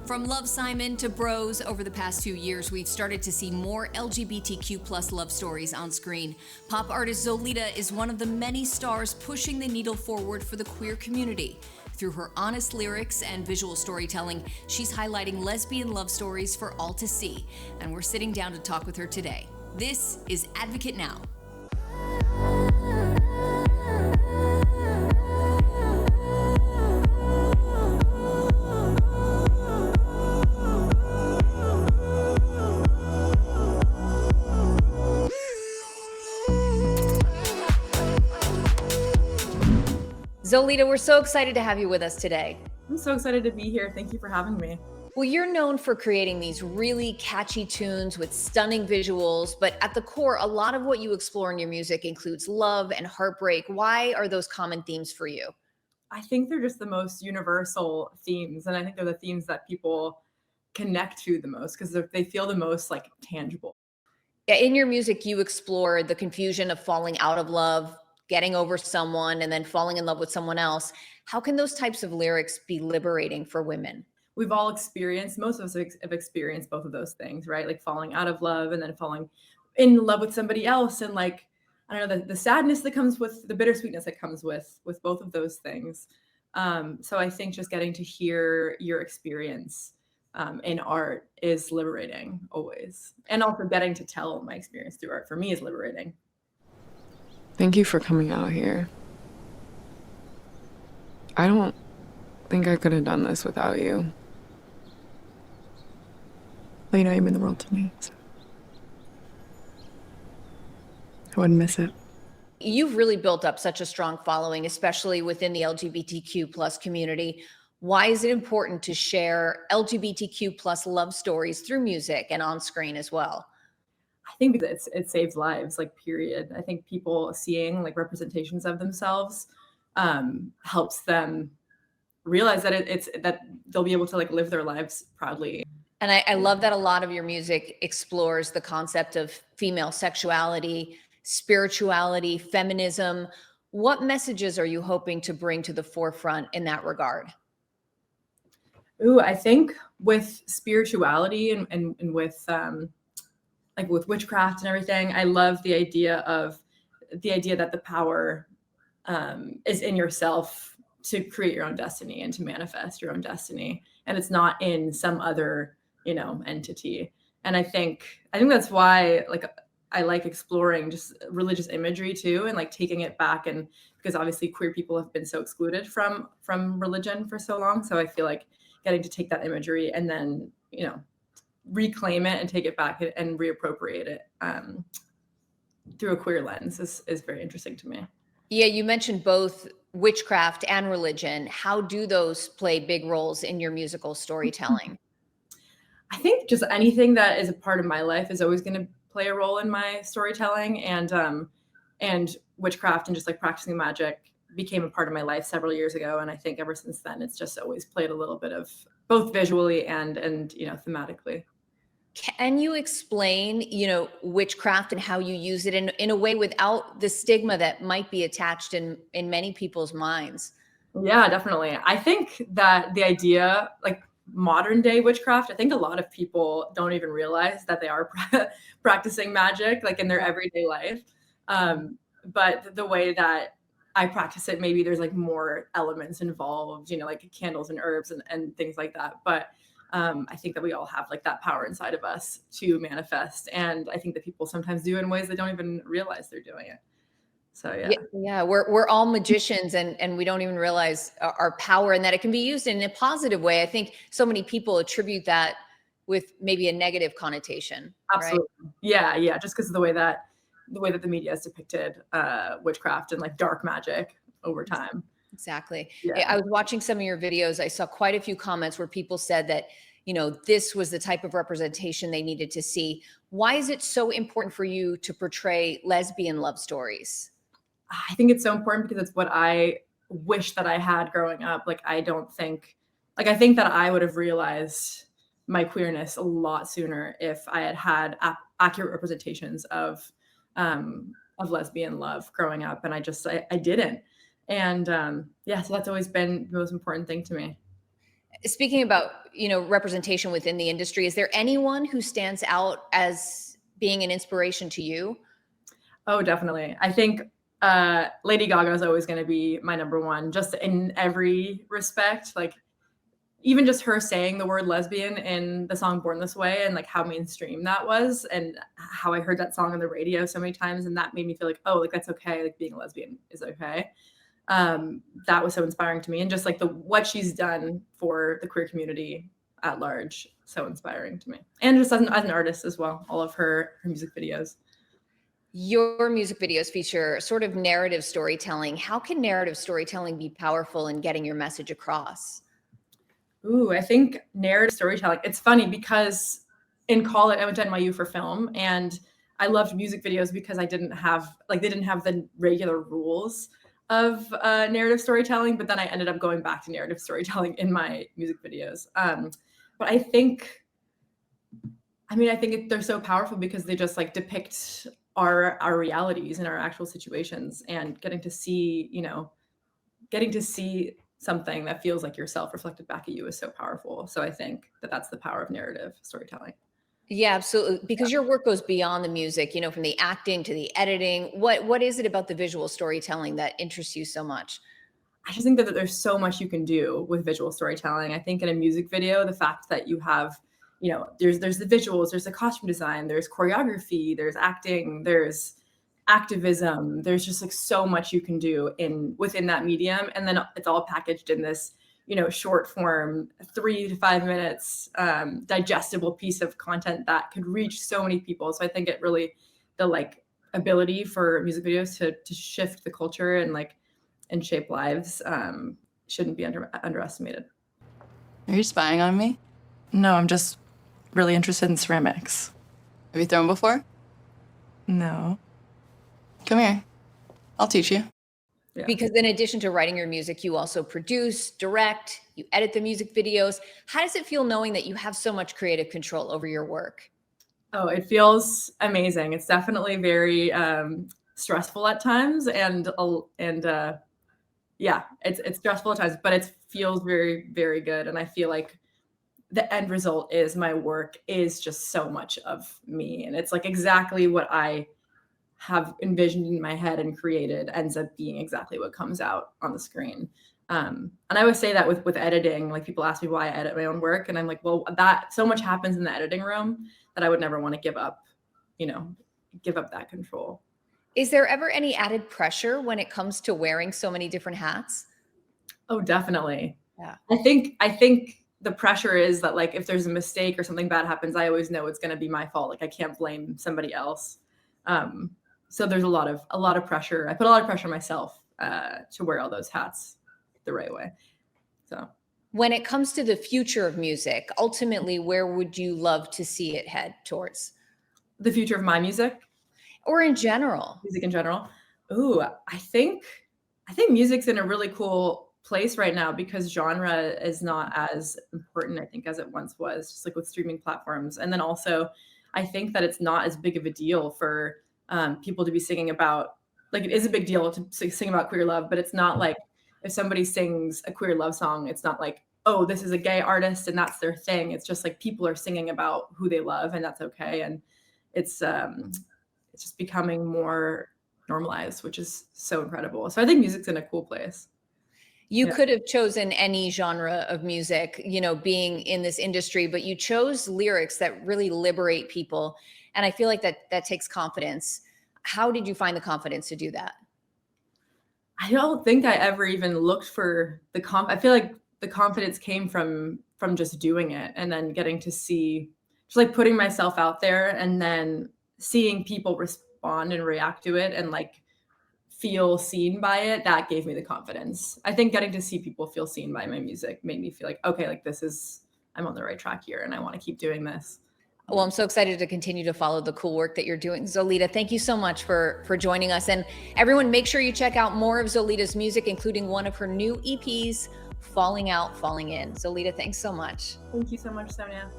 From Love Simon to Bros, over the past 2 years, we've started to see more LGBTQ plus love stories on screen. Pop artist Zolita is one of the many stars pushing the needle forward for the queer community. Through her honest lyrics and visual storytelling, she's highlighting lesbian love stories for all to see. And we're sitting down to talk with her today. This is Advocate Now. Zolita, we're so excited to have you with us today. I'm so excited to be here. Thank you for having me. Well, you're known for creating these really catchy tunes with stunning visuals, but at the core, a lot of what you explore in your music includes love and heartbreak. Why are those common themes for you? I think they're just the most universal themes, and I think they're the themes that people connect to the most because they feel the most like tangible. Yeah, in your music, you explore the confusion of falling out of love, getting over someone, and then falling in love with someone else. How can those types of lyrics be liberating for women? We've all experienced, most of us have experienced both of those things, right? Like falling out of love and then falling in love with somebody else, and like I don't know, the sadness that comes with the bittersweetness that comes with both of those things. So I think just getting to hear your experience in art is liberating always, and also getting to tell my experience through art for me is liberating. Thank you for coming out here. I don't think I could have done this without you. Well, you mean the world to me, so I wouldn't miss it. You've really built up such a strong following, especially within the LGBTQ plus community. Why is it important to share LGBTQ plus love stories through music and on screen as well? I think it saves lives, like period. I think people seeing like representations of themselves helps them realize that it's that they'll be able to like live their lives proudly. And I love that a lot of your music explores the concept of female sexuality, spirituality, feminism. What messages are you hoping to bring to the forefront in that regard? Ooh, I think with spirituality and with like with witchcraft and everything, I love the idea that the power is in yourself to create your own destiny and to manifest your own destiny, and it's not in some other entity. And I think that's why like I like exploring just religious imagery too, and like taking it back, and because obviously queer people have been so excluded from religion for so long, so I feel like getting to take that imagery and then reclaim it and take it back and reappropriate it through a queer lens is very interesting to me. Yeah, you mentioned both witchcraft and religion. How do those play big roles in your musical storytelling? I think just anything that is a part of my life is always going to play a role in my storytelling, and witchcraft and just like practicing magic became a part of my life several years ago, and I think ever since then it's just always played a little bit of both visually and thematically. Can you explain, witchcraft and how you use it in a way without the stigma that might be attached in many people's minds? Yeah, definitely. I think that the idea, like modern day witchcraft, I think a lot of people don't even realize that they are practicing magic like in their everyday life. But the way that I practice it, maybe there's like more elements involved, like candles and herbs and things like that. But I think that we all have like that power inside of us to manifest. And I think that people sometimes do in ways they don't even realize they're doing it. So yeah, we're all magicians, and we don't even realize our power, and that it can be used in a positive way. I think so many people attribute that with maybe a negative connotation. Absolutely. Right? Yeah. Just because of the way that the media has depicted witchcraft and like dark magic over time. Exactly. Yeah. I was watching some of your videos. I saw quite a few comments where people said that, this was the type of representation they needed to see. Why is it so important for you to portray lesbian love stories? I think it's so important because it's what I wish that I had growing up. Like, I think that I would have realized my queerness a lot sooner if I had had accurate representations of lesbian love growing up. And I didn't. And so that's always been the most important thing to me. Speaking about, representation within the industry, is there anyone who stands out as being an inspiration to you? Oh, definitely. I think Lady Gaga is always going to be my number one, just in every respect. Like, even just her saying the word lesbian in the song Born This Way, and like how mainstream that was, and how I heard that song on the radio so many times, and that made me feel like, oh, like that's okay, like being a lesbian is okay. That was so inspiring to me, and just like what she's done for the queer community at large, so inspiring to me, and just as an artist as well, all of her music videos. Your music videos feature sort of narrative storytelling. How can narrative storytelling be powerful in getting your message across? Ooh, I think narrative storytelling. It's funny because in college I went to NYU for film, and I loved music videos because they didn't have the regular rules of narrative storytelling. But then I ended up going back to narrative storytelling in my music videos. But I think they're so powerful because they just like depict our realities and our actual situations, and getting to see something that feels like yourself reflected back at you is so powerful. So I think that's the power of narrative storytelling. Yeah, absolutely. Because your work goes beyond the music, from the acting to the editing. What is it about the visual storytelling that interests you so much? I just think that there's so much you can do with visual storytelling. I think in a music video, the fact that you have, there's the visuals, there's the costume design, there's choreography, there's acting, there's activism, there's just like so much you can do within that medium, and then it's all packaged in this short form 3 to 5 minutes digestible piece of content that could reach so many people. So I think it really, the like ability for music videos to shift the culture and shape lives shouldn't be underestimated. Are you spying on me? No, I'm just really interested in ceramics. Have you thrown before? No. Come here. I'll teach you. Yeah. Because in addition to writing your music, you also produce, direct, you edit the music videos. How does it feel knowing that you have so much creative control over your work? Oh, it feels amazing. It's definitely very stressful at times, and yeah, it's stressful at times, but it feels very, very good. And I feel like the end result is my work is just so much of me, and it's like exactly what I have envisioned in my head and created ends up being exactly what comes out on the screen. And I always say that with editing, like people ask me why I edit my own work, and I'm like, well, that so much happens in the editing room that I would never want to give up that control. Is there ever any added pressure when it comes to wearing so many different hats? Oh, definitely. Yeah. I think the pressure is that like if there's a mistake or something bad happens, I always know it's going to be my fault. Like I can't blame somebody else. So there's a lot of pressure. I put a lot of pressure on myself to wear all those hats the right way. So when it comes to the future of music, ultimately, where would you love to see it head towards? The future of my music, or in general? Music in general. Ooh, I think music's in a really cool place right now because genre is not as important, I think, as it once was, just like with streaming platforms. And then also, I think that it's not as big of a deal for people to be singing about, like it is a big deal to sing about queer love, but it's not like if somebody sings a queer love song, it's not like, oh, this is a gay artist and that's their thing. It's just like people are singing about who they love, and that's okay. And it's just becoming more normalized, which is so incredible. So I think music's in a cool place. You could have chosen any genre of music, being in this industry, but you chose lyrics that really liberate people. And I feel like that takes confidence. How did you find the confidence to do that? I don't think I ever even looked for I feel like the confidence came from just doing it, and then getting to see, just like putting myself out there and then seeing people respond and react to it and like feel seen by it. That gave me the confidence. I think getting to see people feel seen by my music made me feel like, okay, like I'm on the right track here and I want to keep doing this. Well, I'm so excited to continue to follow the cool work that you're doing. Zolita, thank you so much for joining us. And everyone, make sure you check out more of Zolita's music, including one of her new EPs, Falling Out, Falling In. Zolita, thanks so much. Thank you so much, Sonia.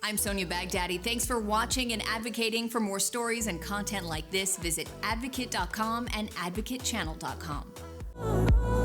I'm Sonia Baghdadi. Thanks for watching and advocating. For more stories and content like this, visit advocate.com and advocatechannel.com.